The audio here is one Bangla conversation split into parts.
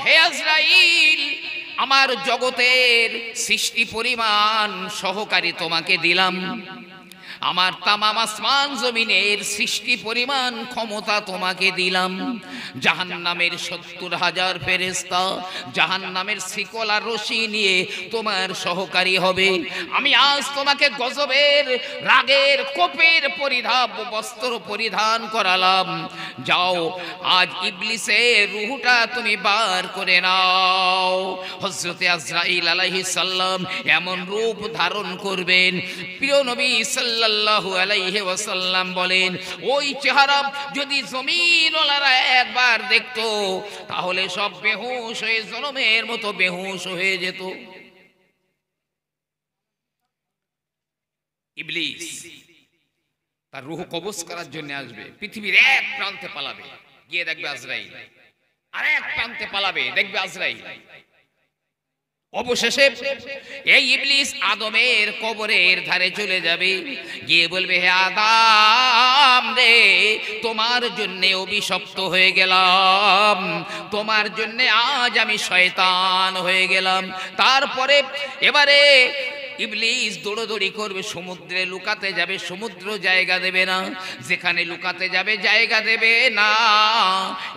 হে আজরাইল, আমার জগতের সৃষ্টি পরিমাণ সহকারী তোমাকে দিলাম, আমার তামাম আসমান জমিনের সৃষ্টি পরিমাণ ক্ষমতা তোমাকে দিলাম। জাহান্নামের 70,000 ফেরেশতা জাহান্নামের শিকল আর রশি নিয়ে তোমার সহকারী হবে। আমি আজ তোমাকে গজবের রাগের কোপের বস্ত্র পরিধান করালাম। যাও, আজ ইবলিসের রূহটা তুমি বার করে নাও। হযরতে আজরাইল আলাইহিস সালাম এমন রূপ ধারণ করবেন, প্রিয় নবী সাল্লাল্লাহু আলাইহি ওয়াসাল্লাম বলেন, ওই চেহারা যদি জমিনওয়ালারা একবার দেখতো তাহলে সব বেহুশ হয়ে জনমের মতো বেহুশ হয়ে যেত। ইবলিস তার রূহ কবজ করার জন্য আসবে, পৃথিবীর এক প্রান্তে পালাবে, গিয়ে দেখবে আজরাইল, আর এক প্রান্তে পালাবে, দেখবে আজরাইল। অবশেষে এই ইবলিস আদমের কবরের ধারে চলে যাবে, গিয়ে বলবে, হে আদম রে, তোমার জন্য অভিশপ্ত হয়ে গেলাম, তোমার জন্য আজ আমি শয়তান হয়ে গেলাম। তারপরে এবারে ইবলিস দৌড়দৌড়ি করবে, সমুদ্রে লুকাতে যাবে, সমুদ্র জায়গা দেবে না, যেখানে লুকাতে যাবে জায়গা দেবে না।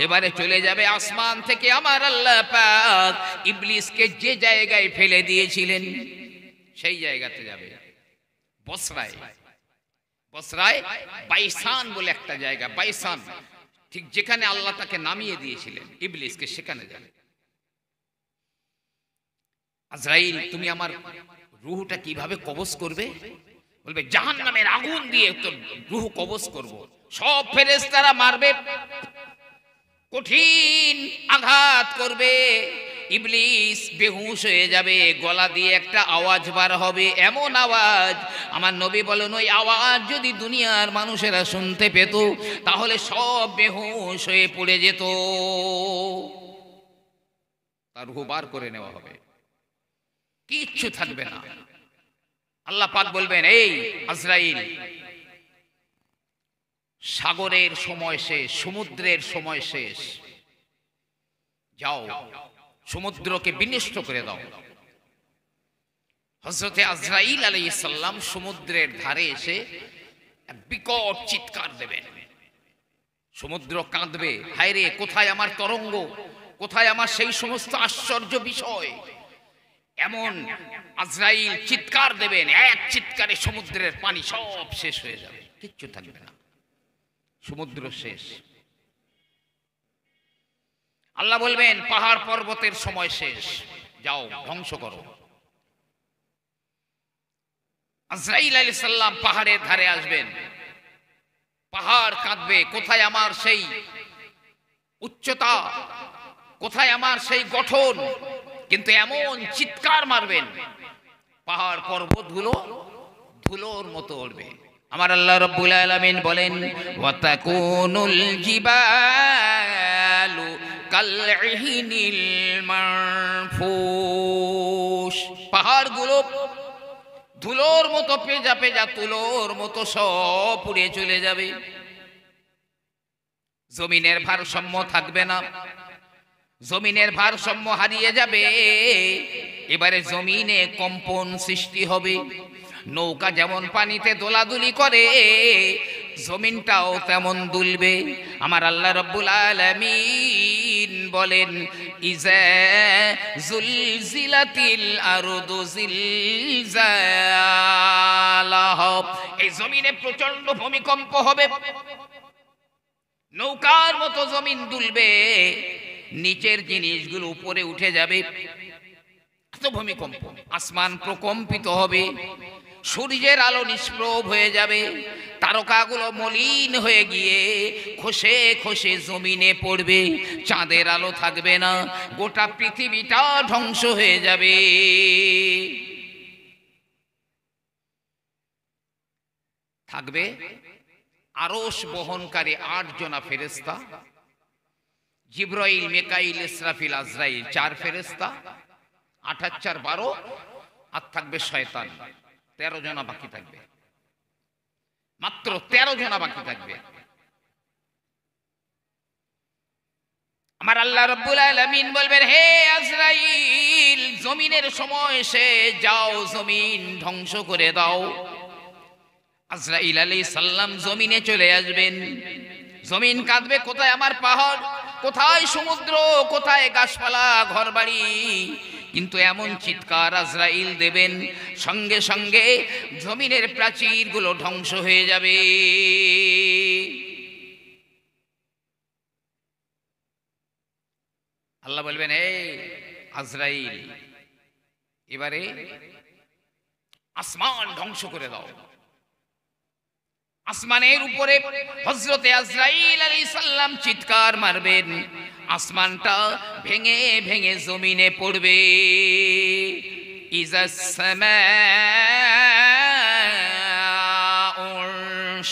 এবারে চলে যাবে আসমান থেকে আমার আল্লাহ পাক ইবলিসকে যে জায়গায় ফেলে দিয়েছিলেন সেই জায়গাতে যাবে, বসরায়। বসরায় বাইসান বলে একটা জায়গা, বাইসান, ঠিক যেখানে আল্লাহ তাকে নামিয়ে দিয়েছিলেন ইবলিসকে, সেখানে যাবে। আজরাইল, তুমি আমার রূহটা কিভাবে কবজ করবে? বলবে, জাহান্নামের আগুন দিয়ে তোর রূহ কবজ করব। সব ফেরেশতারা মারবে, কঠিন আঘাত করবে, ইবলিস বেহুশ হয়ে যাবে, গলা দিয়ে একটা আওয়াজ বার হবে, এমন আওয়াজ, আমার নবী বলেন ওই আওয়াজ যদি দুনিয়ার মানুষেরা শুনতে পেত তাহলে সব বেহুশ হয়ে পড়ে যেত, তার রূহ বার করে নেওয়া হবে, কিচ্ছু থাকবে না। আল্লাহ পাক বলবেন, এই আজরাইল, সাগরের সময় শেষ, সমুদ্রের সময় শেষ, যাও সমুদ্রকে বিনষ্ট করে দাও। হযরতে আজরাইল আলাইহিস সালাম সমুদ্রের ধারে এসে এক বিকট চিৎকার দেবেন, সমুদ্র কাঁদবে, হায় রে, কোথায় আমার তরঙ্গ, কোথায় আমার সেই সমস্ত আশ্চর্য বিষয়। এমন আজরাইল চিৎকার দেবেন, এক চিৎকারে সমুদ্রের পানি সব শেষ হয়ে যাবে, কিচ্ছু থাকবে না, সমুদ্র শেষ। আল্লাহ বলবেন, পাহাড় পর্বতের সময় শেষ, যাও ধ্বংস করো। আজরাইল আলাইহিস সালাম পাহাড়ের ধারে আসবেন, পাহাড় কাঁদবে, কোথায় আমার সেই উচ্চতা, কোথায় আমার সেই গঠন, কিন্তু এমন চিৎকার মারবেন পাহাড় পর্বতগুলো ধুলোর মতো উড়বে। আমার আল্লাহ রাব্বুল আলামিন বলেন, ওয়াতাকুনুল জিবালু কালইহিনিল মানফুশ, পাহাড়গুলো ধুলোর মতো পেজা পেজা তুলোর মতো সব উড়ে চলে যাবে, জমিনের ভারসাম্য থাকবে না, জমিনের ভারসাম্য হারিয়ে যাবে। এবারে জমিনে কম্পন সৃষ্টি হবে, নৌকা যেমন পানিতে দোলাদুলি করে জমিনটাও তেমন দুলবে। আমার আল্লাহ রাব্বুল আলামিন বলেন, ইজা জুলজিলাতিল আরদু জিলজালাহা, এই জমিনে প্রচন্ড ভূমিকম্প হবে, নৌকার মতো জমিন দুলবে, নিচের জিনিসগুলো উপরে উঠে যাবে, এত ভূমিকম্প, আসমান প্রকম্পিত হবে, সূর্যের আলো নিষ্প্রভ হয়ে যাবে, তারকাগুলো মলিন হয়ে গিয়ে খসে খসে জমিনে পড়বে, চাঁদের আলো থাকবে না, গোটা পৃথিবীটা ধ্বংস হয়ে যাবে। থাকবে আরশ বহনকারী 8 জনা ফেরেশতা, জিবরাইল, মিকাইল, ইসরাফিল, আজরাইল 4 ফেরেশতা, 8 আর 4 12, আর থাকবে শয়তান, 13 জনা বাকি থাকবে, মাত্র 13 জনা বাকি থাকবে। আমার আল্লাহ রাব্বুল আলামিন বলবেন, হে আজরাইল, জমিনের সময় এসে যাও, জমিন ধ্বংস করে দাও। আজরাইল আলাইহিস সালাম জমিনে চলে আসবেন। জমিন কাঁদবে, কোথায় আমার পাহাড়, কোথায় সমুদ্র, কোথায় গাছপালা, ঘরবাড়ি। কিন্তু এমন চিৎকার আজরাইল দেবেন, সঙ্গে সঙ্গে জমিনের প্রাচীরগুলো ধ্বংস হয়ে যাবে। আল্লাহ বলবেন, হে আজরাইল, এবারে আসমান ধ্বংস করে দাও। আসমানের উপরে হযরতে আজরাইল আলাইহিস সালাম চিৎকার মারবেন, আসমানটা ভেঙে ভেঙে জমিনে পড়বে। ইজাস সামাউন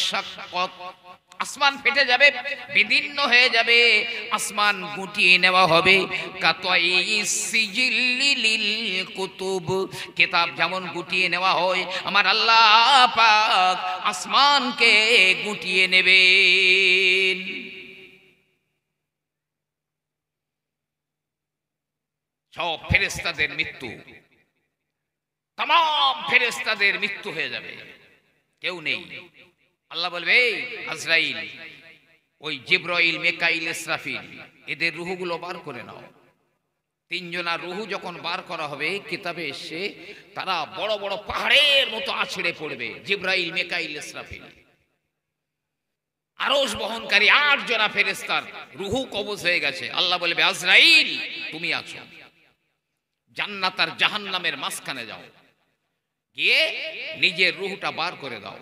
শাক্কাত, আসমান ফেটে যাবে, বিদীর্ণ হয়ে যাবে, আসমান গুটিয়ে নেওয়া হবে। কাতাইস সিজিল্লিল কুতুব, কিতাব যেমন গুটিয়ে নেওয়া হয়, আমার আল্লাহ পাক আসমানকে গুটিয়ে নেবেন। সব ফেরেশতাদের মৃত্যু, তাম ফেরেশতাদের মৃত্যু হয়ে যাবে, কেউ নেই। আল্লাহ বলবে, আজরাইল, ওই জিবরাইল, মিকাইল, ইসরাফিল, এদের রূহগুলো বার করে নাও। তিনজনের রূহ যখন বার করা হবে, কিতাবে এসে তারা বড় বড় পাহাড়ের মতো আছড়ে পড়বে। জিবরাইল, মিকাইল, ইসরাফিল, আরশ বহনকারী 8 জনা ফেরেশতার রূহ কবজ হয়ে গেছে। আল্লাহ বলবে, আজরাইল, তুমি আছো, জান্নাত আর জাহান্নামের মাঝখানে যাও, গিয়ে নিজের রূহটা বার করে দাও।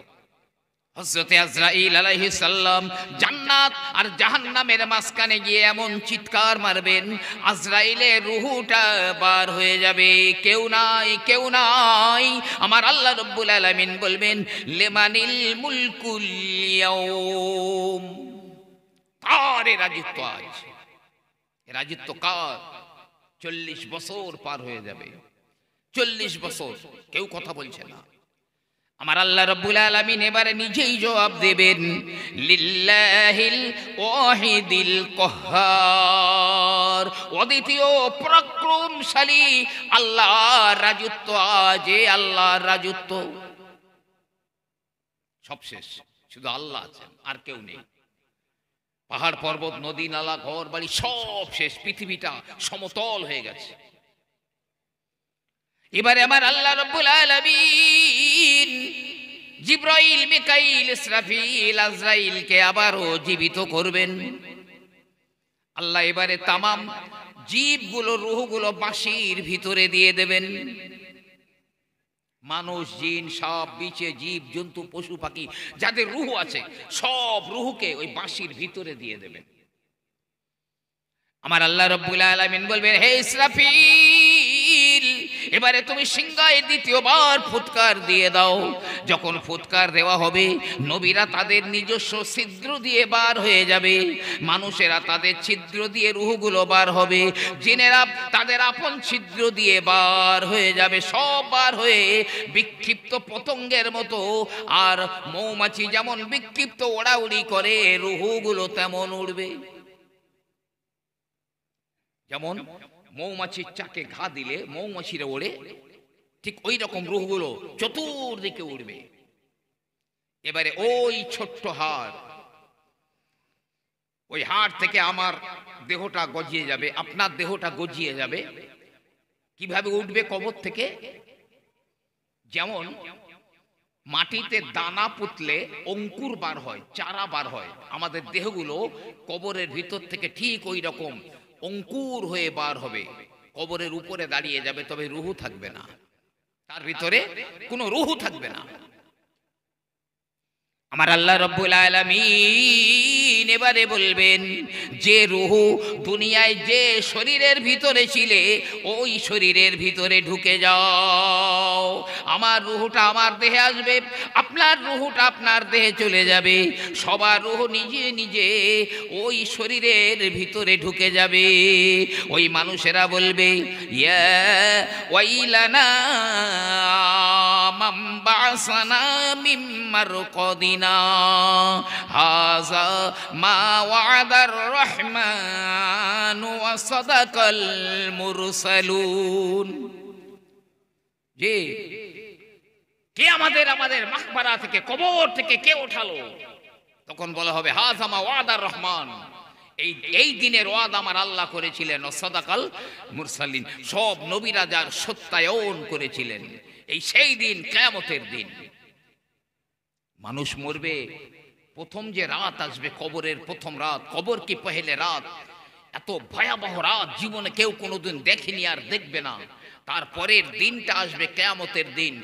হযরতে আজরাইল আলাইহিস সালাম জান্নাত আর জাহান্নামের মাঝখানে গিয়ে এমন চিৎকার মারবেন, আজরাইলের রূহটা বার হয়ে যাবে, কেউ নাই, কেউ নাই। আমার আল্লাহ রাব্বুল আলামিন বলবেন, লিমানিল মুলকুল ইয়াউম, কার রাজত্ব আজ, রাজত্ব কার? 40 বছর পার হয়ে যাবে, 40 বছর কেউ কথা বলছে না। আমার আল্লাহ রাব্বুল আলামিন এবারে নিজেই জবাব দেবেন, লিল্লাহিল ওয়াহিদিল কাহ্হার, অদ্বিতীয় পরাক্রমশালী আল্লাহর রাজত্ব আজ, আল্লাহর রাজত্ব। সব শেষ, শুধু আল্লাহ আছেন, আর কেউ নেই। পাহাড় পর্বত, নদী নালা, ঘর বাড়ি সব শেষ, পৃথিবীটা সমতল হয়ে গেছে। এবারে আমার আল্লাহ রাব্বুল আলামিন জিবরাইল, মিকাইল, ইসরাফিল, আজরাইলকে আবারও জীবিত করবেন। আল্লাহ এবারে তামাম জীবগুলো, রূহগুলো বাঁশির ভিতরে দিয়ে দেবেন। মানুষ, জিন, সাপ, বিছে, জীব জন্তু, পশু পাখি যাদের রূহ আছে, সব রূহকে ওই বাঁশির ভিতরে দিয়ে দেবেন। আমার আল্লাহ রাব্বুল আলামিন বলবেন, হে ইসরাফিল, এবারে তুমি সিংহায় দ্বিতীয়বার ফুৎকার দিয়ে দাও। যখন ফুৎকার দেওয়া হবে, নবীরা তাদের নিজস্ব ছিদ্র দিয়ে বার হয়ে যাবে, মানুষেরা তাদের ছিদ্র দিয়ে রূহগুলো বার হবে, জিনেরা তাদের আপন ছিদ্র দিয়ে বার হয়ে যাবে, সব বার হয়ে বিক্ষিপ্ত পতঙ্গের মতো। আর মৌমাছি যেমন বিক্ষিপ্ত ওড়াউড়ি করে, রূহগুলো তেমন উড়বে। যেমন মৌমাছির চাকে ঘা দিলে মৌমাছিরা ওড়ে, ঠিক ওই রকম রূহগুলো চতুর্দিকে উড়বে। এবারে ওই ছোট্ট হাড়, ওই হাড় থেকে আমার দেহটা গজিয়ে যাবে, আপনার দেহটা গজিয়ে যাবে। কিভাবে উঠবে কবর থেকে? যেমন মাটিতে দানা পুঁতলে অঙ্কুর বার হয়, চারা বার হয়, আমাদের দেহগুলো কবরের ভিতর থেকে ঠিক ওই রকম অঙ্কুর হয়ে বার হবে, কবরের উপরে দাঁড়িয়ে যাবে, তবে রূহ থাকবে না, তার ভিতরে কোনো রূহ থাকবে না। আমার আল্লাহ রাব্বুল আলামিন এবারে বলবেন, যে রূহ দুনিয়ায় যে শরীরের ভিতরে ছিলে, ওই শরীরের ভিতরে ঢুকে যাও। আমার রূহটা আমার দেহে আসবে, আপনার রূহটা আপনার দেহে চলে যাবে, সবার রূহ নিজে নিজে ওই শরীরের ভিতরে ঢুকে যাবে। ওই মানুষেরা বলবে, ইয়া ওয়াইলানা من بعثنا من مرقدنا هذا ما وعد الرحمن وصدق المرسلون। যে কে আমাদের মাকবারা থেকে, কবর থেকে কে ওঠালো? তখন বলা হবে হাযা মা ওয়াদার রহমান, এই দিনের ওয়াদা আমার আল্লাহ করেছিলেন। সাদাকাল মুরসালিন, সব নবীরা যার সত্যায়ন করেছিলেন। এই সেই দিন, কিয়ামতের দিন। মানুষ মরবে, প্রথম যে রাত আসবে কবরের প্রথম রাত, কবর কি পহেলে রাত, এত ভয়াবহ রাত জীবনে কেউ কোনোদিন দেখেনি আর দেখবে না। তারপরের দিনটা আসবে কিয়ামতের দিন,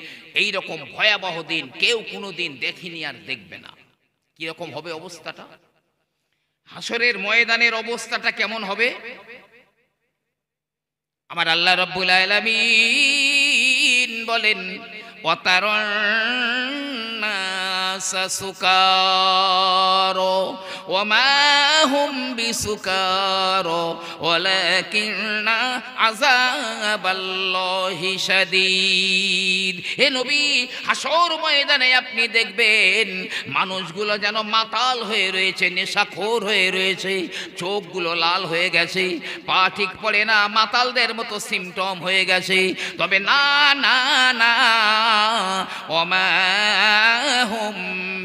এই রকম ভয়াবহ দিন কেউ কোনোদিন দেখেনি আর দেখবে না। কি রকম হবে অবস্থাটা? হাসরের ময়দানের অবস্থাটা কেমন হবে? আমার আল্লাহ রাব্বুল আলামিন বলেন ওয়াতারান্নাসা সুকারা ওয়া মা হুম বিসুকারা ওয়ালাকিন্না আযাবাল্লাহি শাদীদ। হে নবী, হাসর ময়দানে আপনি দেখবেন মানুষগুলো যেন মাতাল হয়ে রয়েছে, নেশাখোর হয়ে রয়েছে, চোখগুলো লাল হয়ে গেছে, পা ঠিক পড়ে না, মাতালদের মতো সিমটম হয়ে গেছে। তবে না না না, ওমা হুম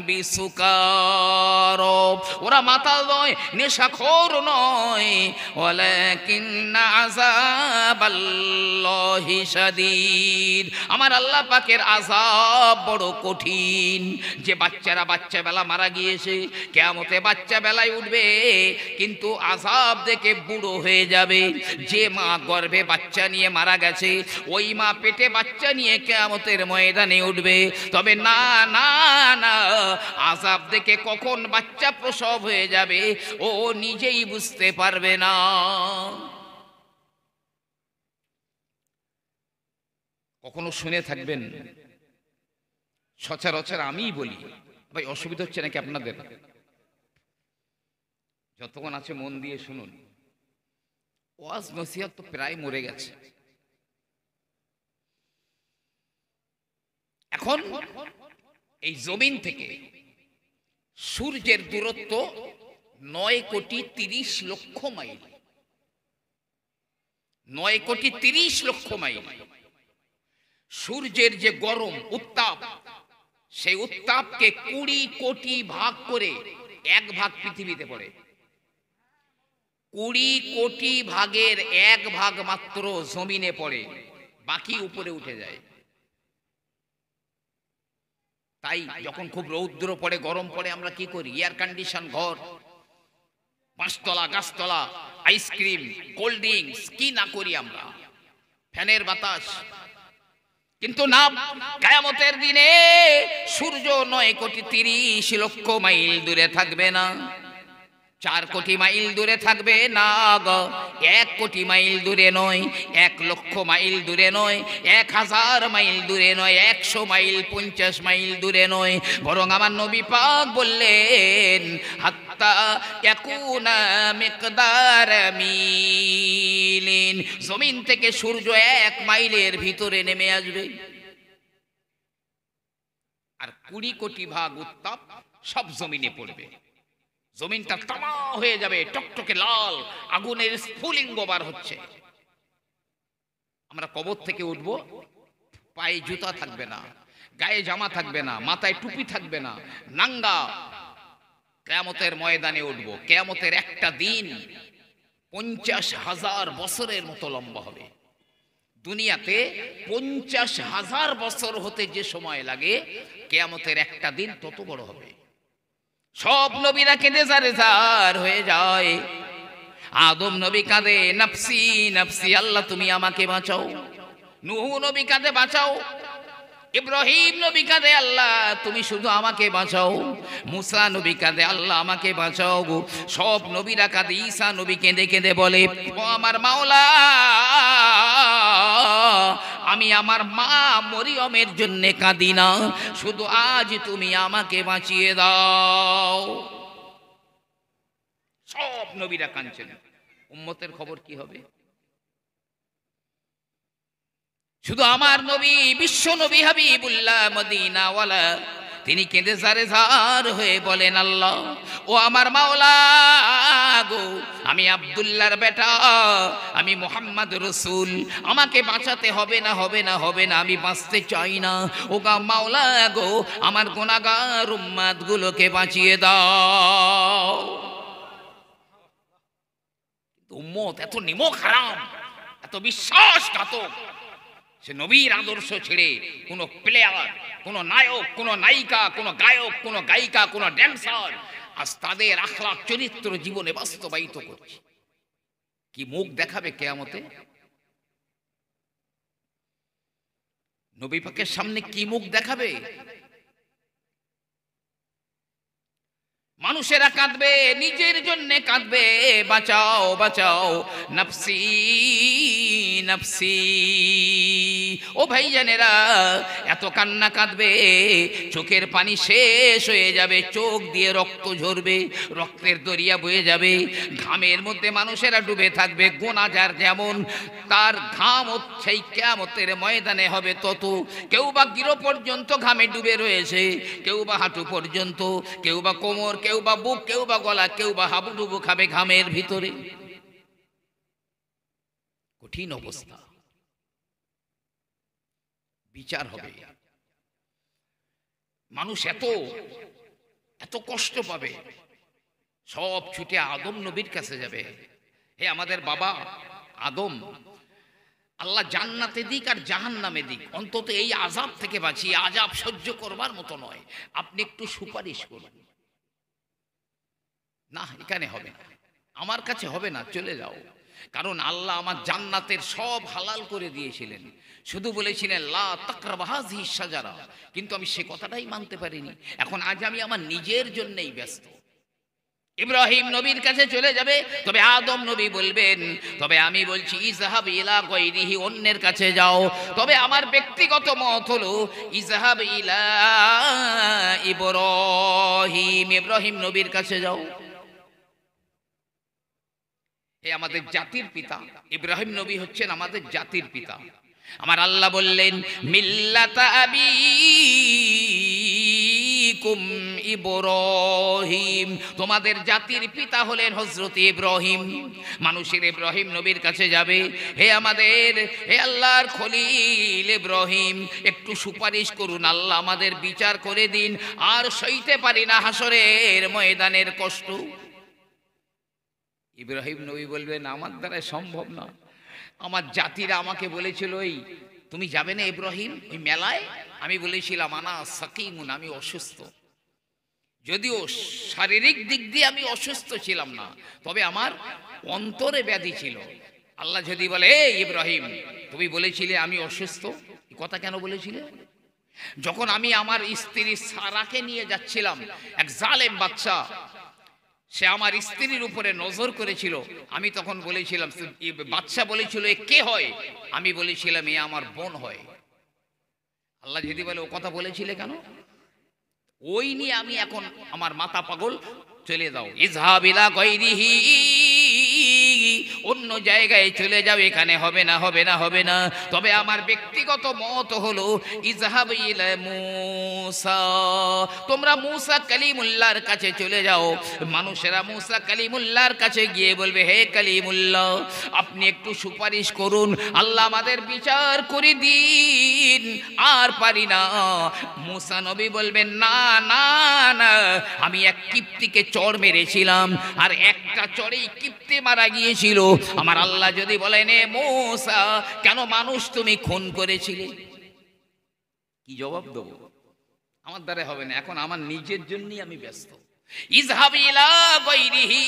বিসুকারা, ওরা মাতাল নয়, নেশাখোর নয়, ওয়ালাকিন্না আযাবাল্লাহি শাদীদ। আমার আল্লাহ পাকের আযাব বড় কঠিন। যে বাচ্চারা বাচ্চাবেলা মারা গিয়েছে, কিয়ামতে বাচ্চা বেলায় উঠবে, কিন্তু আযাব দেখে বুড়ো হয়ে যাবে। যে মা গর্ভে বাচ্চা নিয়ে মারা গেছে, ওই মা পেটে বাচ্চা নিয়ে কিয়ামতের ময়দানে উঠবে। তবে না না না, আযাব দেখে কখন বাচ্চা প্রসব হয়ে যাবে ও নিজেই বুঝতে পারবে না। কখনো শুনে থাকবেন, সচরাচর আমিই বলি, ভাই অসুবিধা হচ্ছে নাকি আপনাদের? যতক্ষণ আছে মন দিয়ে শুনুন। ওয়াজ নসিহত তো প্রায় মরে গেছে। এখন এই জমিন থেকে সূর্যের দূরত্ব 9,30,00,000 মাইল। 9,30,00,000 মাইল। সূর্যের যে গরম উত্তাপ, সেই উত্তাপকে 20 কোটি ভাগ করে এক ভাগ পৃথিবীতে পড়ে। 20 কোটি ভাগের এক ভাগ মাত্র জমিনে পড়ে, বাকি উপরে উঠে যায়। তাই যখন খুব রৌদ্র পড়ে, গরম পড়ে, আমরা কি করি? এয়ার কন্ডিশন ঘর, পাঁচতলা গাছতলা, আইসক্রিম, কোল্ড ড্রিঙ্কস, কি না করি আমরা, ফ্যানের বাতাস। কিন্তু না, কিয়ামতের দিনে সূর্য 9,30,00,000 মাইল দূরে থাকবে না, 4 কোটি মাইল দূরে থাকবে না গো। 1 কোটি মাইল দূরে নয়, 1,00,000 মাইল দূরে নয়, 1,000 মাইল দূরে নয়, 100 মাইল 50 মাইল দূরে নয়, বরং আমার নবী পাক বললেন হাত্তা ইয়াকুনা মিকদার মিলিন, জমিন থেকে সূর্য 1 মাইলের ভিতরে নেমে আসবে। আর 20 কোটি ভাগ উত্তাপ সব জমিনে পড়বে। জমিনটা তামা হয়ে যাবে, টকটকে লাল, আগুনের স্ফুলিঙ্গ বার হচ্ছে। আমরা কবর থেকে উঠব, পায়ে জুতা থাকবে না, গায়ে জামা থাকবে না, মাথায় টুপি থাকবে না, নাঙ্গা কিয়ামতের ময়দানে উঠব। কিয়ামতের একটা দিন 50,000 বছরের মতো লম্বা হবে। দুনিয়াতে 50,000 বছর হতে যে সময় লাগে, কিয়ামতের একটা দিন তত বড় হবে। সব নবীরা কেঁদে জারে জার হয়ে যায়। আদম নবী কাঁদে নফসি নফসি, আল্লাহ তুমি আমাকে বাঁচাও। নূহ নবী কাঁদে বাঁচাও। ইব্রাহিম নবী কাঁদে আল্লাহ তুমি শুধু আমাকে বাঁচাও। মুসা নবী কাঁদে আল্লাহ আমাকে বাঁচাও গো। সব নবীরা কাঁদে। ঈসা নবী কেঁদে কেঁদে বলে ও আমার মাওলা, আমি আমার মা মরিয়মের জন্য কাঁদি না, শুধু আজ তুমি আমাকে বাঁচিয়ে দাও। সব নবীরা কাঁদছেন। উম্মতের খবর কি হবে? শুধু আমার নবী, বিশ্ব নবী হাবিবুল্লাহ মদিনাওয়ালা, তিনি কেঁদে জারে জার হয়ে বলেন, আল্লাহ ও আমার মাওলা গো, আমি আব্দুল্লাহর বেটা, আমি মুহাম্মদ রসুল, আমাকে বাঁচাতে হবে না, হবে না, হবে না, আমি বাঁচতে চাই না। ও গা মাওলা গো, আমার গুনাহগার উম্মত গুলোকে বাঁচিয়ে দাও। উম্মত এত নিমক হারাম, এত বিশ্বাসঘাতক, সে নবীর আদর্শ ছেড়ে কোনো প্লেয়ার, কোনো নায়ক, কোনো নায়িকা, কোনো গায়ক, কোনো গায়িকা, কোনো ড্যান্সার আজ তাদের আখলাক চরিত্র জীবনে বাস্তবায়িত করছে। কি মুখ দেখাবে কিয়ামতে? নবী পাকের সামনে কি মুখ দেখাবে? মানুষেরা কাঁদবে, নিজের জন্য কাঁদবে, বাঁচাও বাঁচাও, নফসি নফসি। ও ভাইজানেরা, এত কান্না কাঁদবে, চোখের পানি শেষ হয়ে যাবে, চোখ দিয়ে রক্ত ঝরবে, রক্তের দরিয়া বয়ে যাবে, ঘামের মধ্যে মানুষেরা ডুবে থাকবে। গুনাহগার যেমন, তার ঘাম সেই কিয়ামতের ময়দানে হবে তত। কেউ বা গিরো পর্যন্ত ঘামে ডুবে রয়েছে, কেউ বা হাঁটু পর্যন্ত, কেউ বা কোমর, কেউ বা বুক, কেউ বা গলা, কেউ বা হাবুডুবু খাবে ঘামের ভিতরে। কঠিন অবস্থা, বিচার হবে। মানুষ এত এত কষ্ট পাবে, সব ছুটে আদম নবীর কাছে যাবে। হে আমাদের বাবা আদম, আল্লাহ জান্নাতে দিক আর জাহান্নামে দিক, অন্তত এই আযাব থেকে বাঁচিয়ে, আযাব সহ্য করবার মতো নয়, আপনি একটু সুপারিশ করুন। না, এখানে হবে না, আমার কাছে হবে না, চলে যাও। কারণ আল্লাহ আমার জান্নাতের সব হালাল করে দিয়েছিলেন, শুধু বলেছিলেন লা তাকরাবু হাযিহি শাজারা, কিন্তু আমি সে কথাটাই মানতে পারিনি। এখন আজ আমি আমার নিজের জন্যই ব্যস্ত। ইব্রাহিম নবীর কাছে চলে যাবে, তবে আদম নবী বলবেন, তবে আমি বলছি ইযহাব ইলা গায়রিহি, অন্যের কাছে যাও। তবে আমার ব্যক্তিগত মত হলো ইযহাব ইলা ইব্রাহিম, ইব্রাহিম নবীর কাছে যাও। এ আমাদের জাতির পিতা, ইব্রাহিম নবী হচ্ছেন আমাদের জাতির পিতা। আমার আল্লাহ বললেন মিল্লাতা আবিকুম ইব্রাহিম, তোমাদের জাতির পিতা হলেন হযরত ইব্রাহিম। মানুষের ইব্রাহিম নবীর কাছে যাবে, হে আমাদের, হে আল্লাহর খলিল ইব্রাহিম, একটু সুপারিশ করুন, আল্লাহ আমাদের বিচার করে দিন, আর সইতে পারি না হাসরের ময়দানের কষ্ট। ইব্রাহিম নবী বলবেন আমার দ্বারা সম্ভব না। আমার জাতিরা আমাকে বলেছিল, এই তুমি যাবে না ইব্রাহিম ওই মেলায়? আমি বলেছিলাম আনা সাকিমুন, আমি অসুস্থ। যদিও শারীরিক দিক দিয়ে আমি অসুস্থ ছিলাম না, তবে আমার অন্তরে ব্যাধি ছিল। আল্লাহ যদি বলে এই ইব্রাহিম তুমি বলেছিলে আমি অসুস্থ, এই কথা কেন বলেছিলে? যখন আমি আমার স্ত্রী সারাকে নিয়ে যাচ্ছিলাম, এক জালেম বাদশা সে আমার স্ত্রীর উপরে নজর করেছিল, আমি তখন বলেছিলাম, বাদশা বলেছিল এ কে হয়? আমি বলেছিলাম এ আমার বোন হয়। আল্লাহ যদি বলে ও কথা বলেছিলে কেন? ওই নিয়ে আমি এখন আমার মাথা পাগল, চলে যাও। ইযহাব ইলা গায়রিহি, অন্য জায়গায় চলে যাও, এখানে হবে না, হবে না, হবে না। তবে আমার ব্যক্তিগত মত হলো ইযহাব ইলা মূসা, তোমরা মূসা কালিমুল্লাহর কাছে চলে যাও। মানুষেরা মূসা কালিমুল্লাহর কাছে গিয়ে বলবে, হে কালিমুল্লাহ আপনি একটু সুপারিশ করুন, আল্লাহ আমাদের বিচার করে দিন, আর পারি না। মূসা নবী বলবেন না না না, আমি এক কিপ্তিকে চড় মেরেছিলাম, আর একটা চড়েই কিপ্তি মারা গিয়েছিল। আমার আল্লাহ যদি বলেন এ মূসা কেন মানুষ তুমি খুন করেছিলে, কি জবাব দেব? আমার দ্বারা হবে না, এখন আমার নিজের জন্যই আমি ব্যস্ত। ইযহাব ইলা গায়রিহি,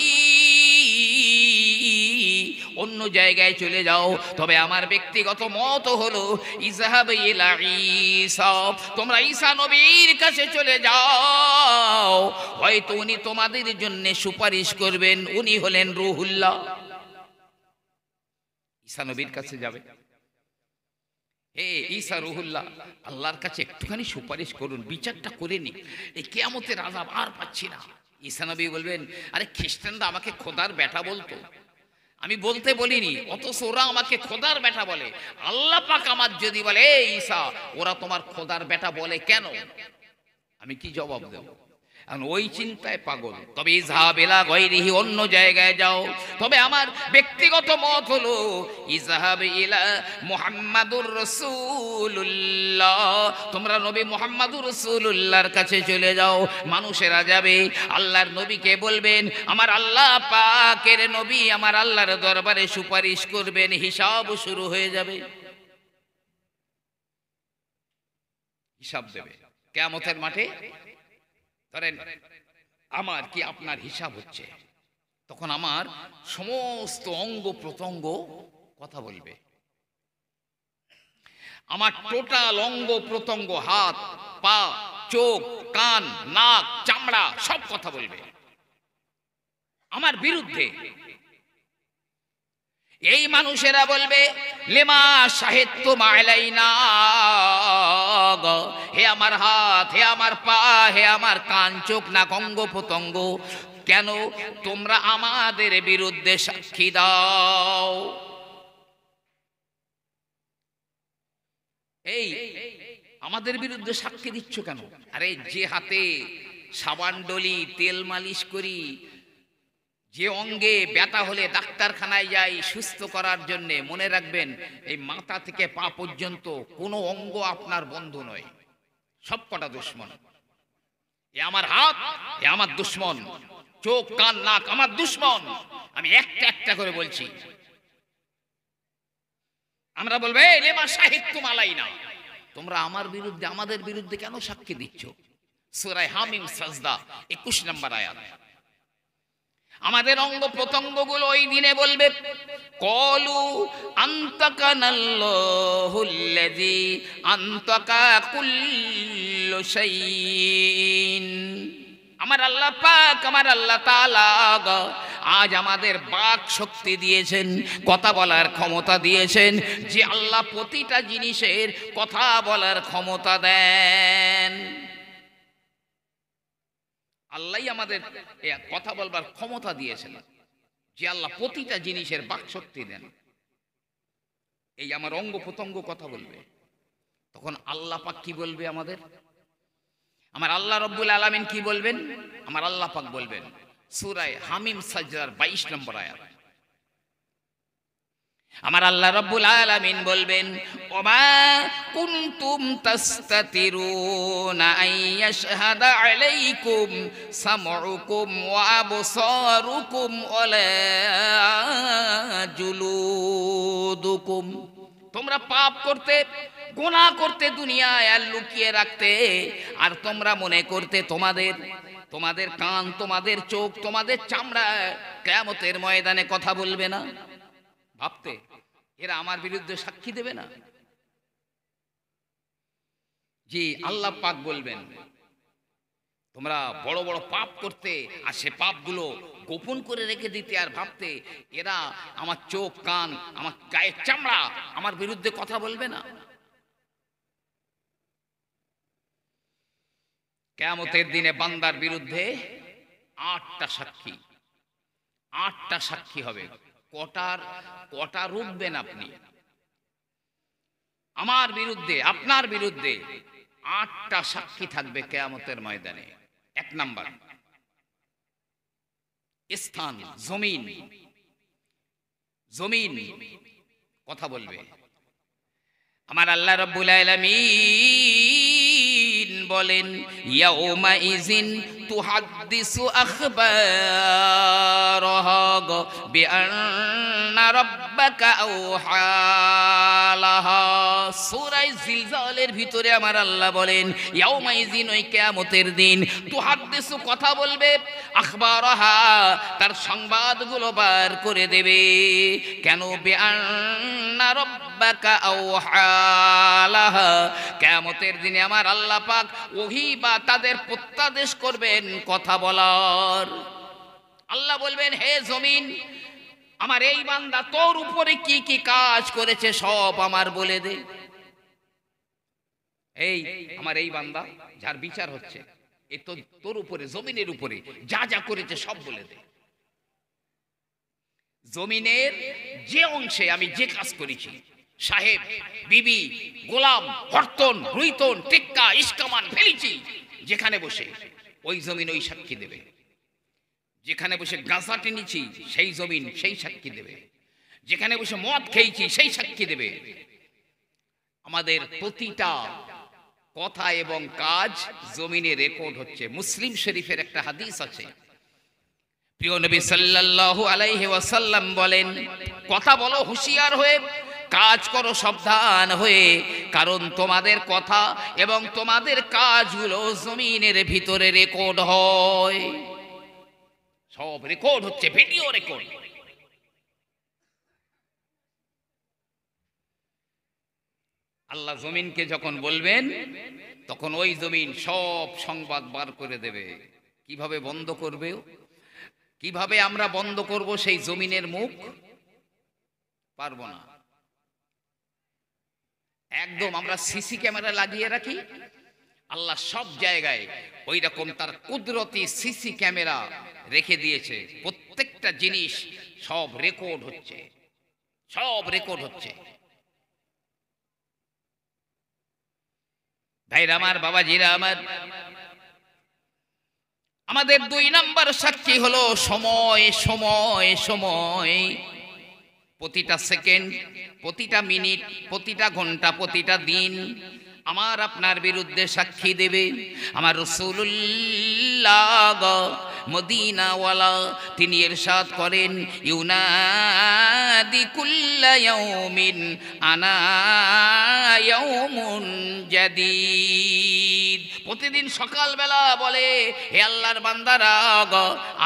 অন্য জায়গায় চলে যাও। তবে আমার ব্যক্তিগত মত হলো ইযহাব ইলা ঈসা, তোমরা ঈসা নবীর কাছে চলে যাও, হয়তো উনি তোমাদের জন্য সুপারিশ করবেন, উনি হলেন রূহুল্লাহ। ঈসা নবীর কাছে যাবে, হে ঈসা রূহুল্লাহ আল্লাহর কাছে একটুখানি সুপারিশ করুন, বিচারটা করে নি, এই কিয়ামতের আযাব আর পাচ্ছি না। ঈসা নবী বলবেন, আরে খ্রিস্টানরা আমাকে খোদার বেটা বলতো, আমি বলতে বলিনি, অথচ ওরা আমাকে খোদার বেটা বলে। আল্লাহ পাক আমার যদি বলে এই ঈসা ওরা তোমার খোদার বেটা বলে কেন, আমি কি জবাব দেব? এখন ওই চিন্তায় পাগল। তবে ইজহাব ইলা গায়রিহি, অন্য জায়গায় যাও। তবে আমার ব্যক্তিগত মত হলো ইজহাব ইলা মুহাম্মাদুর রাসূলুল্লাহ, তোমরা নবী মুহাম্মাদুর রাসূলুল্লাহর কাছে চলে যাও। মানুষেরা যাবে, আল্লাহর নবীকে বলবেন আমার আল্লাহ পাকের নবী আমার আল্লাহর দরবারে সুপারিশ করবেন, হিসাব শুরু হয়ে যাবে। হিসাব দেবে কিয়ামতের মাঠে। ধরেন আমার কি আপনার হিসাব হচ্ছে, তখন আমার সমস্ত অঙ্গ প্রত্যঙ্গ কথা বলবে। আমার টোটাল অঙ্গ প্রত্যঙ্গ, হাত পা চোখ কান নাক চামড়া সব কথা বলবে আমার বিরুদ্ধে। এই মানুষেরা বলবে লেমা শাহিদতু মালাইনা, হে আমার হাত, হে আমার পা, হে আমার কান চোখ নাক অঙ্গ প্রত্যঙ্গ, কেন তোমরা আমাদের বিরুদ্ধে সাক্ষী দাও? এই আমাদের বিরুদ্ধে সাক্ষী দিচ্ছ কেন? আরে যে হাতে সাবান ডলি তেল মালিশ করি, যে অঙ্গে ব্যথা হলে ডাক্তারখানায় যাই সুস্থ করার জন্য, মনে রাখবেন এই মাথা থেকে পা পর্যন্ত কোনো অঙ্গ আপনার বন্ধু নয়, সব কটা দুশ্মন। এ আমার হাত, এ আমার দুশ্মন, চোখ কান নাক আমার দুশ্মন। আমি একটা একটা করে বলছি। আমরা বলবো এই লেমা শাহিদতু আলাইনা, তোমরা আমার বিরুদ্ধে আমাদের বিরুদ্ধে কেন সাক্ষী দিচ্ছ? সূরা হামিম সাজদা 21 নম্বর আয়াত। আমাদের অঙ্গ প্রত্যঙ্গগুলো ওই দিনে বলবে কলু আনতাকানাল্লাহুল্লাযী আনতাকা কুল্লু শাইইন, আমার আল্লাহ পাক আমার আল্লাহ তাআলা আজ আমাদের বাক শক্তি দিয়েছেন, কথা বলার ক্ষমতা দিয়েছেন। যে আল্লাহ প্রতিটা জিনিসের কথা বলার ক্ষমতা দেন, আল্লাহই আমাদের কথা বলবার ক্ষমতা দিয়েছেন। যে আল্লাহ প্রতিটা জিনিসের বাক শক্তি দেন, এই আমার অঙ্গ প্রত্যঙ্গ কথা বলবে। তখন আল্লাহ পাক কি বলবে আমাদের? আমার আল্লাহ রব্বুল আলামিন কি বলবেন? আমার আল্লাহ পাক বলবেন সূরা হামিম সাজদার 22 নম্বর আয়াত। আমার আল্লাহ রব্বুল আলামিন বলবেন ওমা কুনতুম তাস্তাতিরুনা আইয়াশহাদা আলাইকুম সামউকুম ওয়া আবসারুকুম ওয়ালা জুলুদুকুম, তোমরা পাপ করতে গুনাহ করতে দুনিয়ায় আর লুকিয়ে রাখতে, আর তোমরা মনে করতে তোমাদের কান তোমাদের চোখ তোমাদের চামড়া কিয়ামতের ময়দানে কথা বলবে না, ভাবতে এরা আমার বিরুদ্ধে সাক্ষী দেবে না। জি আল্লাহ পাক বলবেন তোমরা বড় বড় পাপ করতে আর সে পাপগুলো গোপন করে রেখে দিতে, আর ভাবতে এরা আমার চোখ কান আমার গায়ের চামড়া আমার বিরুদ্ধে কথা বলবে না। কিয়ামতের দিনে বান্দার বিরুদ্ধে 8টা সাক্ষী হবে। কটা রুখবেন আপনি? আমার বিরুদ্ধে আপনার বিরুদ্ধে 8টা সাক্ষী থাকবে কিয়ামতের ময়দানে। 1 নাম্বার স্থান, জমিন কথা বলবে। আমার আল্লাহ রাব্বুল আলামিন বলেন ইয়াউমা ইযিন তুহাদ্দিসু আখবারাহা বিআন্না রাব্বাকা আওহা লাহা। সূরা জিলজালের ভিতরে আমার আল্লাহ বলেন ইয়াউমা ইযিন, ওই কিয়ামতের দিন, তুহাদ্দিসু কথা বলবে, আখবারাহা তার সংবাদগুলো বার করে দেবে। কেন? বিআন্না রাব্বাকা আওহা লাহা, কিয়ামতের দিনে আমার আল্লাহ পাক ওহী বা তাদের প্রত্যাদেশ করবেন কথা বলার। আল্লাহ বলবেন হে জমিন, আমার এই বান্দা তোর উপরে কি কি কাজ করেছে সব আমার বলে দে। এই আমার এই বান্দা যার বিচার হচ্ছে, এ তো তোর উপরে জমিনের উপরে যা যা করেছে সব বলে দে। জমিনের যে অংশে আমি যে কাজ করেছি, সাহেব, বিবি, গোলাম, হরতন, রুইতন, টিক্কা, ইস্কামান ফেলেছি, যেখানে বসে ওই জমিন ওই সাক্ষী দেবে। যেখানে বসে গাঁজা টেনেছি সেই জমিন সেই সাক্ষী দেবে। যেখানে বসে মদ খেয়েছি সেই সাক্ষী দেবে। আমাদের প্রতিটা কথা এবং কাজ জমিনে রেকর্ড হচ্ছে। মুসলিম শরীফের একটা হাদিস আছে, প্রিয় নবী সাল্লাল্লাহু আলাইহি ওয়াসাল্লাম বলেন, কথা বলো হুঁশিয়ার হয়ে, কাজ করো সাবধান হয়ে, কারণ তোমাদের কথা এবং তোমাদের কাজগুলো জমিনের ভিতরে রেকর্ড হয়। সব রেকর্ড হচ্ছে, ভিডিও রেকর্ড। আল্লাহ জমিনকে যখন বলবেন তখন ওই জমিন সব সংবাদ বার করে দেবে। কিভাবে বন্ধ করবে, কিভাবে আমরা বন্ধ করব সেই জমিনের মুখ? পারবো না। একদম আমরা সিসি ক্যামেরা লাগিয়ে রাখি, আল্লাহ সব জায়গায় ওই রকম তার কুদরতি সিসি ক্যামেরা রেখে দিয়েছে। প্রত্যেকটা জিনিস সব রেকর্ড হচ্ছে, সব রেকর্ড হচ্ছে। ভাইরা আমার, বাবাজিরা আমার, আমাদের 2 নাম্বার সাক্ষী হলো সময়। সময় সময় প্রতিটা সেকেন্ড, প্রতিটা মিনিট, প্রতিটা ঘন্টা, প্রতিটা দিন আমার আপনার বিরুদ্ধে সাক্ষী দেবে। আমার রাসূলুল্লাহ মদিনাওয়ালা তিনি ইরশাদ করেন, ইউনাদি কুল্লা ইয়াউমিন আনা ইয়াউমুন জাদীদ। প্রতিদিন সকালবেলা বলে, হে আল্লাহর বান্দারা,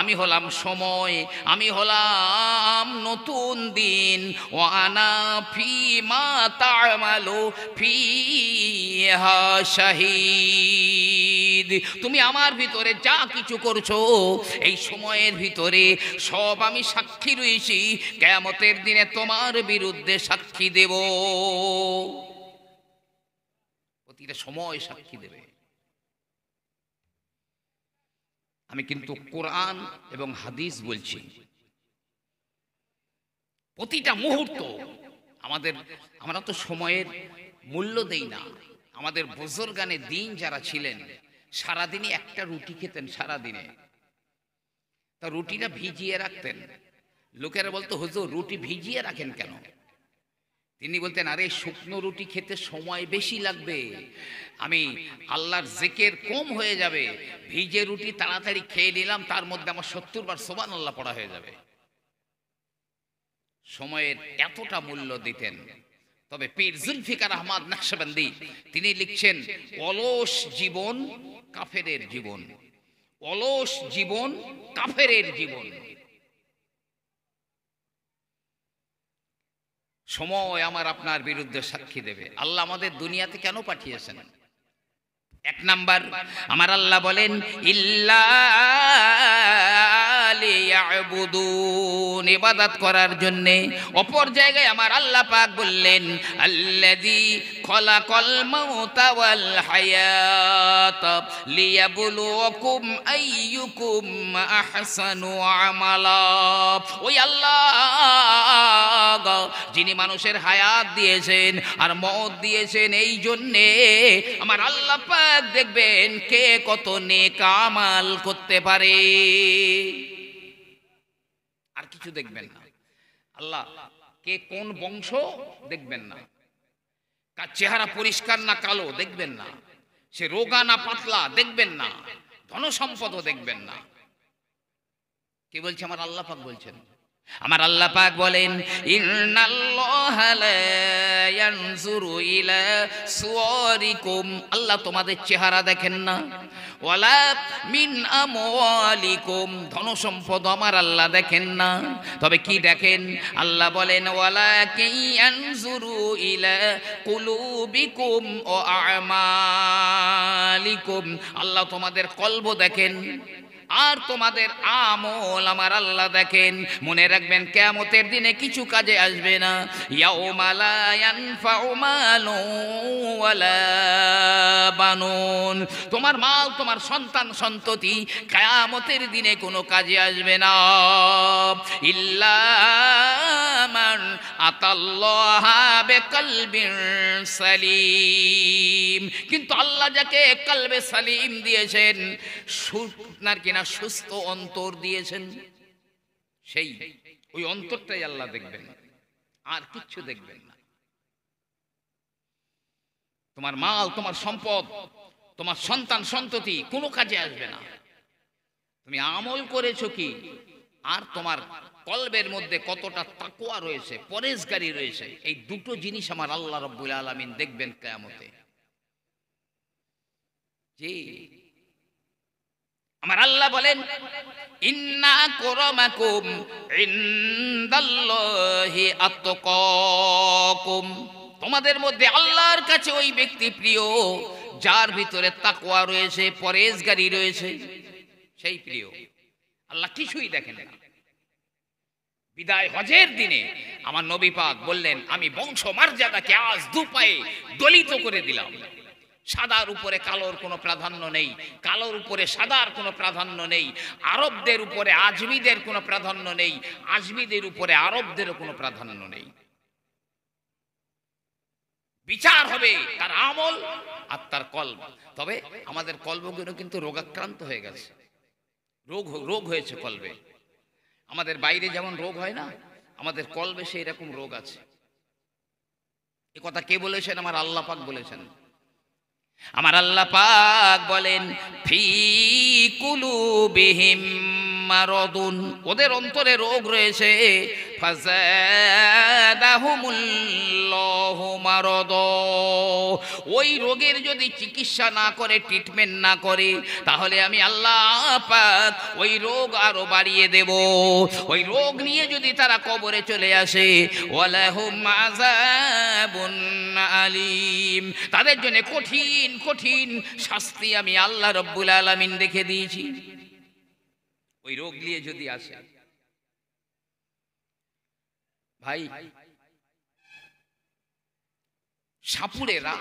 আমি হলাম সময়, আমি হলাম নতুন দিন। ওয়া আনা ফীমা তা'মালু ফীহা শাহীদ। তুমি আমার ভিতরে যা কিছু করছো এই সময়ের ভিতরে সব আমি সাক্ষী রয়েছি। কিয়ামতের দিনে তোমার বিরুদ্ধে সাক্ষী দেব। প্রতিটা সময় সাক্ষী দেবে। আমি কিন্তু কোরআন এবং হাদিস বলছি। প্রতিটা মুহূর্ত আমরা তো সময়ের মূল্য দেই না। আমাদের বুজুর্গানে দিন যারা ছিলেন সারাদিনই একটা রুটি খেতেন। সারাদিনে তা রুটিটা ভিজিয়ে রাখতেন। লোকেরা বলতো, হুজুর রুটি ভিজিয়ে রাখেন কেন? তিনি বলতেন, আরে শুকনো রুটি খেতে সময় বেশি লাগবে, আমি আল্লাহর জিকির কম হয়ে যাবে। ভিজে রুটি তাড়াতাড়ি খেয়ে নিলাম, তার মধ্যে আমার 70 বার সুবহানাল্লাহ পড়া হয়ে যাবে। সময়ের এতটা মূল্য দিতেন। তবে পীর জুলফিকার আহমদ নকশবন্দি তিনি লিখছেন, অলস জীবন কাফেরের জীবন, অলস জীবন কাফেরের জীবন। সময় আমার আপনার বিরুদ্ধে সাক্ষী দেবে। আল্লাহ আমাদের দুনিয়াতে কেন পাঠিয়েছেন? 1 নাম্বার, আমার আল্লাহ বলেন, ইল্লা লিয়াবুদুন, ইবাদত করার জন্য। অপর জায়গায় আমার আল্লাহ পাক বললেন, আল্লাযী খলাকাল মাউতা ওয়াল হায়াত লিয়াবলুয়াকুম আইয়ুকুম আহসানু আমালা। ওই আল্লাহ যিনি মানুষের হায়াত দিয়েছেন আর মওত দিয়েছেন, এই জন্যে আমার আল্লাহ পাক দেখবেন কে কত নেক আমল করতে পারে। আর কিছু দেখবেন না। আল্লাহ কে কোন বংশ দেখবেন না, কার চেহারা পরিষ্কার না কালো দেখবেন না, সে রোগা না পাতলা দেখবেন না, ধন সম্পদও দেখবেন না। কে বলছে? আমার আল্লাহ পাক বলছেন। আমার আল্লাহ পাক বলেন, ইন্নাল্লাহা লা ইয়ানজুরু ইলা সুওয়ারিকুম, আল্লাহ তোমাদের চেহারা দেখেন না, ওয়ালা মিন আমওয়ালিকুম, ধন সম্পদ আমার আল্লাহ দেখেন না। তবে কি দেখেন? আল্লাহ বলেন, ওয়ালাকিন ইয়ানজুরু ইলা কুলুবিকুম ওয়া আমালিকুম, আল্লাহ তোমাদের কলব দেখেন, আর তোমাদের আমল আমার আল্লাহ দেখেন। মনে রাখবেন কিয়ামতের দিনে কিছু কাজে আসবে না। ইয়াউমা লা ইয়ানফাউ মালুন ওয়ালা বানুন, তোমার মাল তোমার সন্তান সন্ততি কিয়ামতের দিনে কোনো কাজে আসবে না। ইল্লা মান আতাল্লাহা বিকলবিন সালিম, কিন্তু আল্লাহ যাকে কলবে সালিম দিয়েছেন, সুস্থ অন্তর দিয়েছেন, সেই ওই অন্তরটাই আল্লাহ দেখবেন, আর কিচ্ছু দেখবেন না। তোমার মাল তোমার সম্পদ তোমার সন্তান সন্ততি কোনো কাজে আসবে না। তুমি আমল করেছো কি, আর তোমার কলবের মধ্যে কতটা তাকওয়া রয়েছে, পরেজগারি রয়েছে, এই দুটো জিনিস আমার আল্লাহ রাব্বুল আলামিন দেখবেন কিয়ামতে। জি, আমার আল্লাহ বলেন ইন্না আকরামাকুম ইনদাল্লাহি আতকাকুম, তোমাদের মধ্যে আল্লাহর কাছে ওই ব্যক্তি প্রিয় যার ভিতরে তাকওয়া রয়েছে, পরেজগারি রয়েছে, সেই প্রিয়। আল্লাহ কিছুই দেখেন না। বিদায় হজের দিনে আমার নবী পাক বললেন, আমি বংশ মর্যাদাকে আজ দুপায়ে দলিত করে দিলাম। সাদার উপরে কালোর কোনো প্রাধান্য নেই, কালোর উপরে সাদার কোনো প্রাধান্য নেই, আরবদের উপরে আজমিদের কোনো প্রাধান্য নেই, আজমিদের উপরে আরবদেরও কোনো প্রাধান্য নেই। বিচার হবে তার আমল আর তার কলব। তবে আমাদের কলবগুলো কিন্তু রোগাক্রান্ত হয়ে গেছে, রোগ হয়েছে কলবে। আমাদের বাইরে যেমন রোগ হয় না, আমাদের কলবে সেই রকম রোগ আছে। এ কথা কে বলেছেন? আমার আল্লাহ পাক বলেছেন। আমার আল্লাহ পাক বলেন ফি কুলুবিহিম মারাদুন, ওদের অন্তরে রোগ রয়েছে, ফাযাদাহুমুল্লাহু মারাদা, ওই রোগের যদি চিকিৎসা না করে, ট্রিটমেন্ট না করে, তাহলে আমি আল্লাহ পাক ওই রোগ আরো বাড়িয়ে দেব। ওই রোগ নিয়ে যদি তারা কবরে চলে আসে, ওয়ালাহুম আযাবুন আলীম, তাদের জন্য কঠিন কঠিন শাস্তি আমি আল্লাহ রাব্বুল আলামিন রেখে দিয়েছি ওই রোগ নিয়ে যদি আসে। ভাই, সাপুড়েরা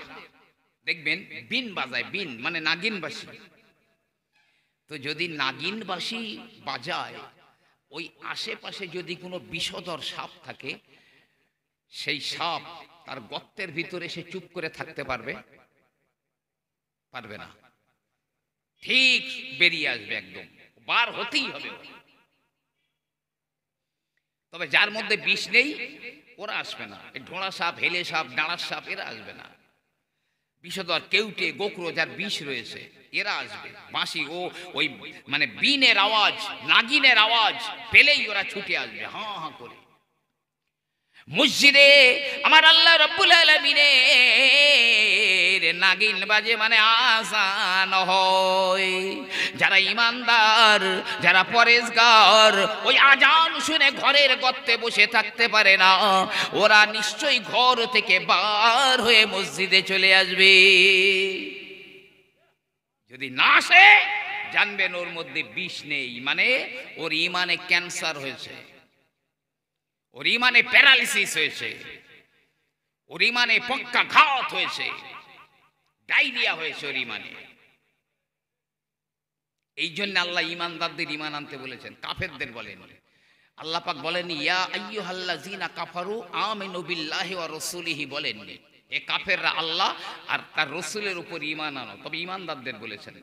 দেখবেন বিন বাজায়, বিন মানে নাগিনবাসী। তো যদি নাগিনবাসী বাজায়, ওই আশেপাশে যদি কোনো বিষধর সাপ থাকে, সেই সাপ তার গর্তের ভিতরে সে চুপ করে থাকতে পারবে? পারবে না, ঠিক বেরিয়ে আসবে, একদম বার হতেই হবে। তবে যার মধ্যে বিষ নেই ওরা আসবে না। এই ঢোড়া সাপ, হেলে সাপ, ডাঁড়ার সাপ এরা আসবে না। বিষধর কেউটে, গোকরো যার বিষ রয়েছে এরা আসবে। বাঁশি ও ওই মানে বিনের আওয়াজ, নাগিনের আওয়াজ পেলেই ওরা ছুটে আসবে হাঁ হাঁ করে। মসজিদে আমার আল্লাহ রাব্বুল আলামিনের নাগিন বাজে মানে আযান হয়। যারা ঈমানদার, যারা পরেজগার, ওই আজান শুনে ঘরের গর্তে বসে থাকতে পারে না, ওরা নিশ্চয়ই ঘর থেকে বার হয়ে মসজিদে চলে আসবে। যদি না আসে, জানবেন ওর মধ্যে বিষ নেই, মানে ওর ঈমানে ক্যান্সার হয়েছে, ওর ঈমানে প্যারালিসিস হয়েছে, ওর ঈমানে পক্ষাঘাত হয়েছে, ডায়রিয়া হয়েছে ওর ঈমানে। এই জন্য আল্লাহ ঈমানদারদের ঈমান আনতে বলেছেন, কাফেরদের বলেন। আল্লাহ পাক বলেন ইয়া আইয়ুহাল্লাযীনা কাফারু আমিনু বিল্লাহি ওয়া রাসূলিহি, বলেননি এ কাফেররা আল্লাহ আর তার রাসূলের উপর ঈমান আনো। তবে ঈমানদারদের বলেছেন।